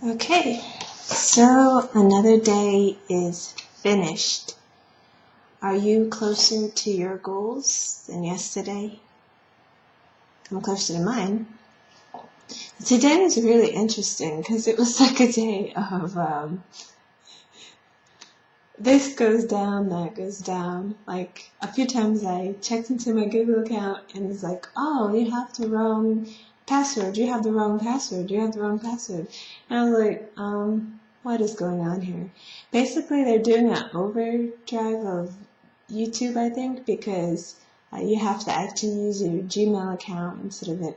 Okay, so another day is finished. Are you closer to your goals than yesterday? I'm closer to mine. Today was really interesting because it was like a day of this goes down, that goes down. Like a few times I checked into my Google account and it's like, oh, you have the wrong password, you have the wrong password, you have the wrong password. And I was like, what is going on here? Basically, they're doing an overdrive of YouTube, I think, because you have to actually use your Gmail account instead of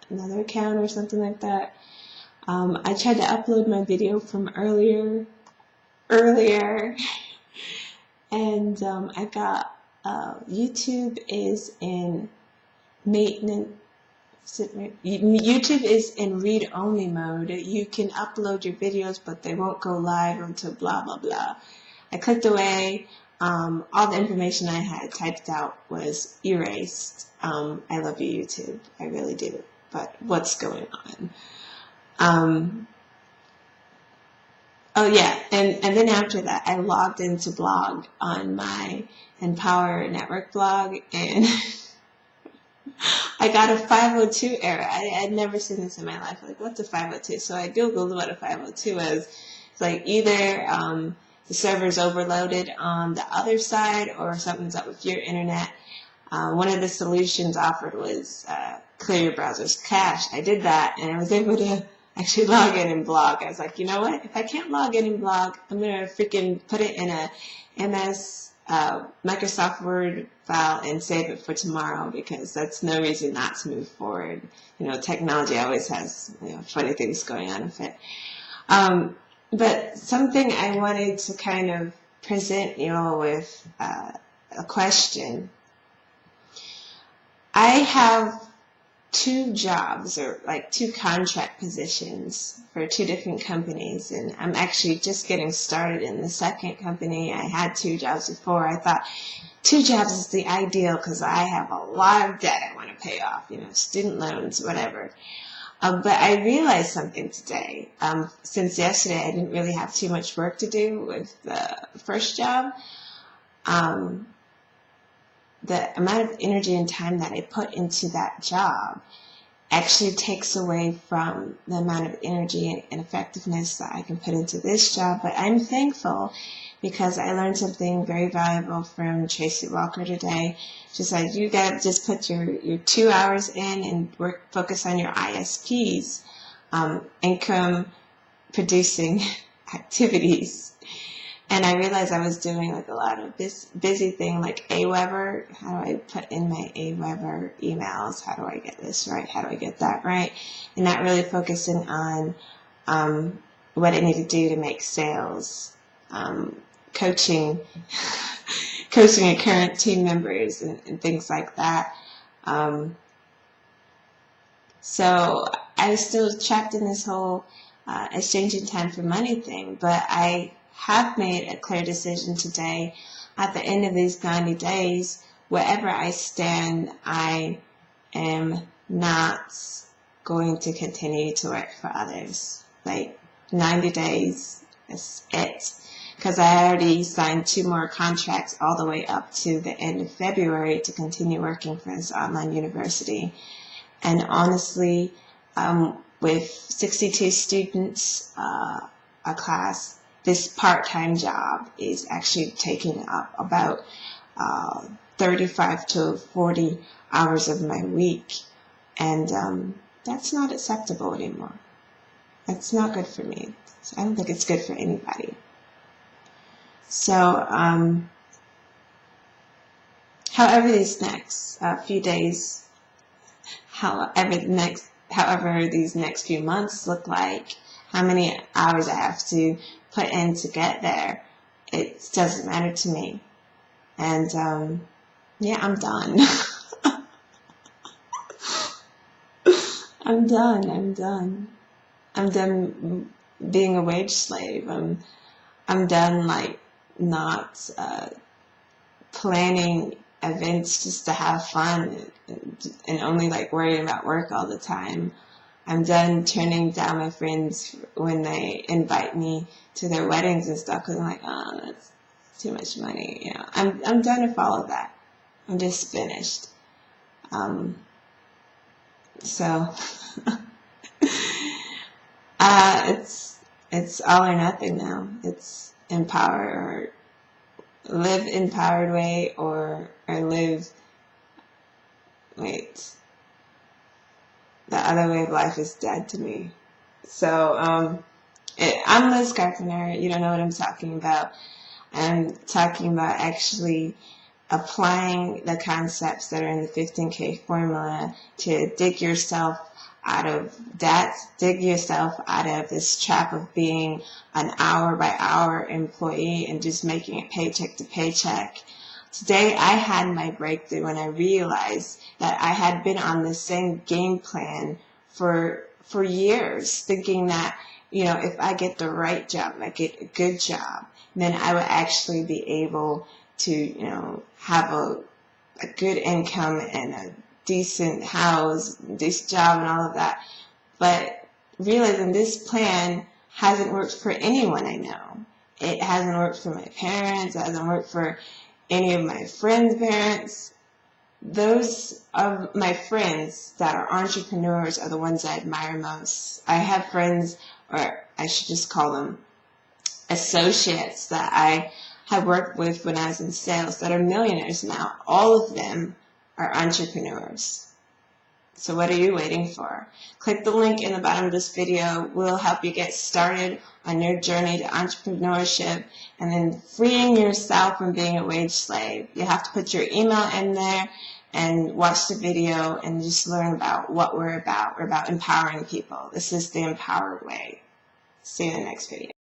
another account or something like that. I tried to upload my video from earlier, and I got YouTube is in maintenance. YouTube is in read-only mode. You can upload your videos, but they won't go live until blah blah blah. I clicked away. All the information I had typed out was erased. I love you, YouTube. I really do. But what's going on? Oh yeah, and then after that, I logged into blog on my Empower Network blog, and I got a 502 error. I had never seen this in my life. Like, what's a 502? So I Googled what a 502 is. It's like either the server's overloaded on the other side or something's up with your internet. One of the solutions offered was clear your browser's cache. I did that, and I was able to actually log in blog. I was like, you know what? If I can't log in blog, I'm going to freaking put it in a MS Microsoft Word file and save it for tomorrow, because that's no reason not to move forward. You know, technology always has funny things going on with it. But something I wanted to kind of present you all with a question. I have two jobs, or like two contract positions for two different companies, and I'm actually just getting started in the second company. I had two jobs before. I thought two jobs is the ideal because I have a lot of debt I want to pay off, student loans, whatever. But I realized something today. Since yesterday I didn't really have too much work to do with the first job. The amount of energy and time that I put into that job actually takes away from the amount of energy and effectiveness that I can put into this job. But I'm thankful because I learned something very valuable from Tracy Walker today. She said, you got to just put your 2 hours in and focus on your ISPs, income producing activities. And I realized I was doing like a lot of busy thing, like Aweber. How do I put in my Aweber emails? How do I get this right? How do I get that right? And not really focusing on what I need to do to make sales, coaching your current team members and things like that. So I was still trapped in this whole exchanging time for money thing, but I have made a clear decision today. At the end of these 90 days, wherever I stand, I am not going to continue to work for others. Like 90 days is it. Because I already signed 2 more contracts all the way up to the end of February to continue working for this online university. And honestly, with 62 students a class, this part-time job is actually taking up about 35 to 40 hours of my week. And that's not acceptable anymore. That's not good for me. I don't think it's good for anybody. So, however these next few days, however these next few months look like, how many hours I have to put in to get there, it doesn't matter to me. And yeah, I'm done. I'm done being a wage slave. I'm done like not planning events just to have fun and only like worrying about work all the time. I'm done turning down my friends when they invite me to their weddings and stuff, because I'm like, oh, that's too much money. You know, I'm done with all of that. I'm just finished. So it's all or nothing now. It's empower, or live empowered way, or live, wait, the other way of life is dead to me. So I'm Lis Carpenter. You don't know what I'm talking about. I'm talking about actually applying the concepts that are in the 15K formula to dig yourself out of debt, dig yourself out of this trap of being an hour by hour employee and just making it paycheck to paycheck. Today I had my breakthrough when I realized that I had been on the same game plan for years, thinking that, you know, if I get the right job, I get a good job, then I would actually be able to, you know, have a good income and a decent house, decent job and all of that. But realizing this plan hasn't worked for anyone I know. It hasn't worked for my parents. It hasn't worked for any of my friends' parents. Those of my friends that are entrepreneurs are the ones I admire most. I have friends, or I should just call them associates, that I have worked with when I was in sales that are millionaires now. All of them are entrepreneurs. So what are you waiting for? Click the link in the bottom of this video. We'll help you get started on your journey to entrepreneurship and then freeing yourself from being a wage slave. You have to put your email in there and watch the video and just learn about what we're about. We're about empowering people. This is the empowered way. See you in the next video.